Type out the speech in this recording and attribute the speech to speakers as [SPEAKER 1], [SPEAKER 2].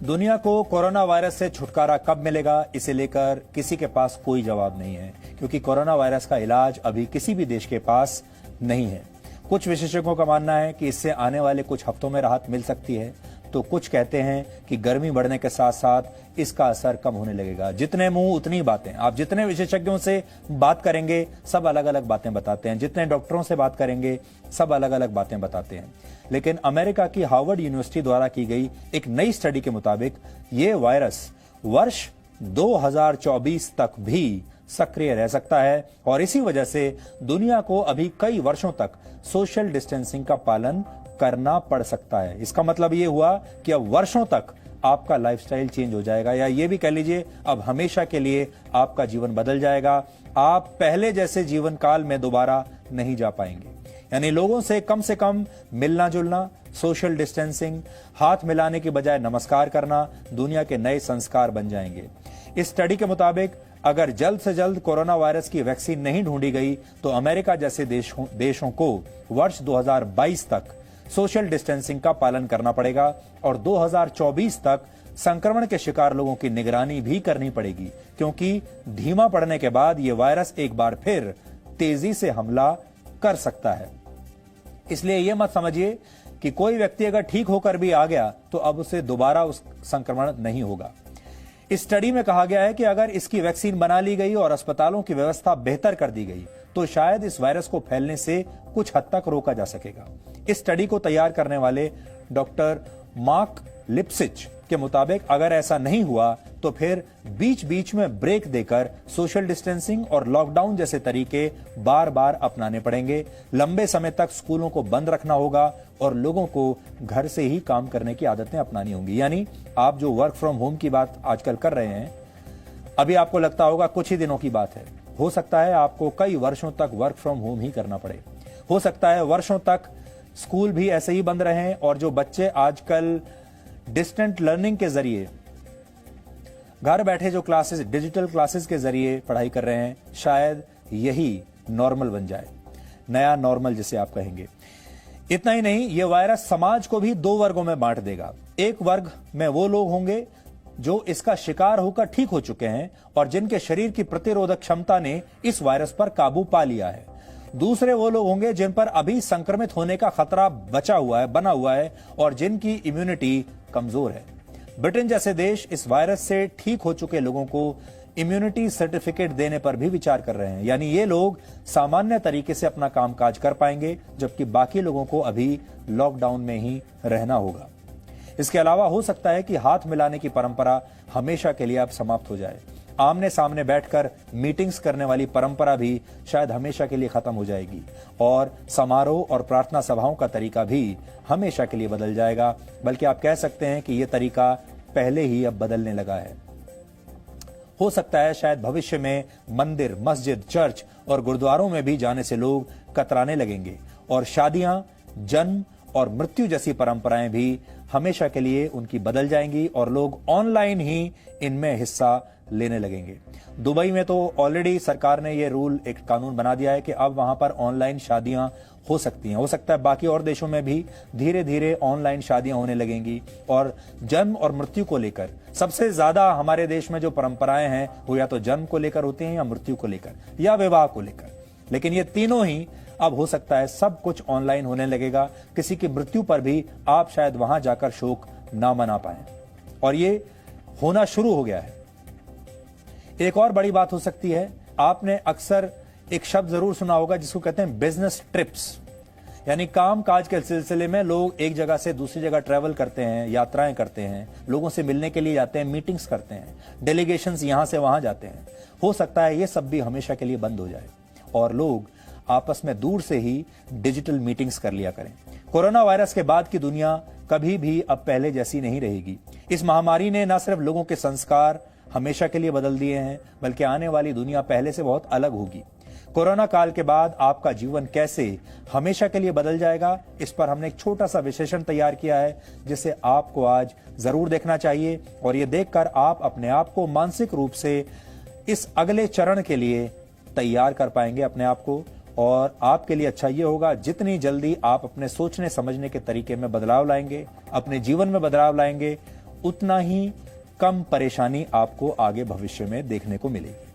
[SPEAKER 1] दुनिया को corona virus से छुटकारा कब मिलेगा, इसे लेकर किसी के पास कोई जवाब नहीं है, क्योंकि कोरोना वायरस का इलाज अभी किसी भी देश के पास नहीं है। कुछ विशेषज्ञों का मानना है कि इससे आने वाले कुछ हफ्तों में राहत मिल सकती है, तो कुछ कहते हैं कि गर्मी बढ़ने के साथ साथ इसका असर कम होने लगेगा। जितने मुंह उतनी बातें। आप जितने विशेषज्ञों से बात करेंगे सब अलग अलग बातें बताते हैं, जितने डॉक्टरों से बात करेंगे सब अलग अलग बातें बताते हैं। लेकिन अमेरिका की हार्वर्ड यूनिवर्सिटी द्वारा की गई एक नई स्टडी के मुताबिक ये वायरस वर्ष 2024 तक भी सक्रिय रह सकता है और इसी वजह से दुनिया को अभी कई वर्षों तक सोशल डिस्टेंसिंग का पालन करना पड़ सकता है। इसका मतलब ये हुआ कि अब वर्षों तक आपका लाइफस्टाइल चेंज हो जाएगा, या ये भी कह लीजिए अब हमेशा के लिए आपका जीवन बदल जाएगा। आप पहले जैसे जीवन काल में दोबारा नहीं जा पाएंगे। यानी लोगों से कम मिलना जुलना, सोशल डिस्टेंसिंग, हाथ मिलाने की बजाय नमस्कार करना दुनिया के नए संस्कार बन जाएंगे। इस स्टडी के मुताबिक अगर जल्द से जल्द कोरोना वायरस की वैक्सीन नहीं ढूंढी गई तो अमेरिका जैसे देशों को वर्ष 2022 तक सोशल डिस्टेंसिंग का पालन करना पड़ेगा और 2024 तक संक्रमण के शिकार लोगों की निगरानी भी करनी पड़ेगी, क्योंकि धीमा पड़ने के बाद यह वायरस एक बार फिर तेजी से हमला कर सकता है। इसलिए यह मत समझिए कि कोई व्यक्ति अगर ठीक होकर भी आ गया तो अब उसे दोबारा उस संक्रमण नहीं होगा। इस स्टडी में कहा गया है कि अगर इसकी वैक्सीन बना ली गई और अस्पतालों की व्यवस्था बेहतर कर दी गई तो शायद इस वायरस को फैलने से कुछ हद तक रोका जा सकेगा। इस स्टडी को तैयार करने वाले डॉक्टर मार्क लिप्सिच के मुताबिक अगर ऐसा नहीं हुआ तो फिर बीच बीच में ब्रेक देकर सोशल डिस्टेंसिंग और लॉकडाउन जैसे तरीके बार बार अपनाने पड़ेंगे। लंबे समय तक स्कूलों को बंद रखना होगा और लोगों को घर से ही काम करने की आदतें अपनानी होंगी। यानी आप जो वर्क फ्रॉम होम की बात आजकल कर रहे हैं, अभी आपको लगता होगा कुछ ही दिनों की बात है, हो सकता है आपको कई वर्षों तक वर्क फ्रॉम होम ही करना पड़े। हो सकता है वर्षों तक स्कूल भी ऐसे ही बंद रहें और जो बच्चे आजकल डिस्टेंट लर्निंग के जरिए घर बैठे जो क्लासेस, डिजिटल क्लासेस के जरिए पढ़ाई कर रहे हैं, शायद यही नॉर्मल बन जाए, नया नॉर्मल जिसे आप कहेंगे। इतना ही नहीं, यह वायरस समाज को भी दो वर्गों में बांट देगा। एक वर्ग में वो लोग होंगे जो इसका शिकार होकर ठीक हो चुके हैं और जिनके शरीर की प्रतिरोधक क्षमता ने इस वायरस पर काबू पा लिया है। दूसरे वो लोग होंगे जिन पर अभी संक्रमित होने का खतरा बना हुआ है और जिनकी इम्यूनिटी कमजोर है। ब्रिटेन जैसे देश इस वायरस से ठीक हो चुके लोगों को इम्यूनिटी सर्टिफिकेट देने पर भी विचार कर रहे हैं। यानी ये लोग सामान्य तरीके से अपना कामकाज कर पाएंगे, जबकि बाकी लोगों को अभी लॉकडाउन में ही रहना होगा। इसके अलावा हो सकता है कि हाथ मिलाने की परंपरा हमेशा के लिए अब समाप्त हो जाए। आमने सामने बैठकर मीटिंग्स करने वाली परंपरा भी शायद हमेशा के लिए खत्म हो जाएगी और समारोह और प्रार्थना सभाओं का तरीका भी हमेशा के लिए बदल जाएगा। बल्कि आप कह सकते हैं कि यह तरीका पहले ही अब बदलने लगा है। हो सकता है शायद भविष्य में मंदिर, मस्जिद, चर्च और गुरुद्वारों में भी जाने से लोग कतराने लगेंगे और शादियां, जन्म और मृत्यु जैसी परंपराएं भी हमेशा के लिए उनकी बदल जाएंगी और लोग ऑनलाइन ही इनमें हिस्सा लेने लगेंगे। दुबई में तो ऑलरेडी सरकार ने यह रूल, एक कानून बना दिया है कि अब वहां पर ऑनलाइन शादियां हो सकती हैं। हो सकता है बाकी और देशों में भी धीरे धीरे ऑनलाइन शादियां होने लगेंगी। और जन्म और मृत्यु को लेकर सबसे ज्यादा हमारे देश में जो परंपराएं हैं वो या तो जन्म को लेकर होती हैं या मृत्यु को लेकर या विवाह को लेकर, लेकिन ये तीनों ही अब हो सकता है सब कुछ ऑनलाइन होने लगेगा। किसी की मृत्यु पर भी आप शायद वहां जाकर शोक ना मना पाएं और ये होना शुरू हो गया है। एक और बड़ी बात हो सकती है, आपने अक्सर एक शब्द जरूर सुना होगा जिसको कहते हैं बिजनेस ट्रिप्स। यानी काम काज के सिलसिले में लोग एक जगह से दूसरी जगह ट्रैवल करते हैं, यात्राएं करते हैं, लोगों से मिलने के लिए जाते हैं, मीटिंग्स करते हैं, डेलीगेशंस यहां से वहां जाते हैं। हो सकता है ये सब भी हमेशा के लिए बंद हो जाए और लोग आपस में दूर से ही डिजिटल मीटिंग्स कर लिया करें। कोरोना वायरस के बाद की दुनिया कभी भी अब पहले जैसी नहीं रहेगी। इस महामारी ने न सिर्फ लोगों के संस्कार हमेशा के लिए बदल दिए हैं, बल्कि आने वाली दुनिया पहले से बहुत अलग होगी। कोरोना काल के बाद आपका जीवन कैसे हमेशा के लिए बदल जाएगा, इस पर हमने एक छोटा सा विश्लेषण तैयार किया है जिसे आपको आज जरूर देखना चाहिए और ये देखकर आप अपने आप को मानसिक रूप से इस अगले चरण के लिए तैयार कर पाएंगे अपने आप को। और आपके लिए अच्छा ये होगा जितनी जल्दी आप अपने सोचने समझने के तरीके में बदलाव लाएंगे, अपने जीवन में बदलाव लाएंगे, उतना ही कम परेशानी आपको आगे भविष्य में देखने को मिलेगी।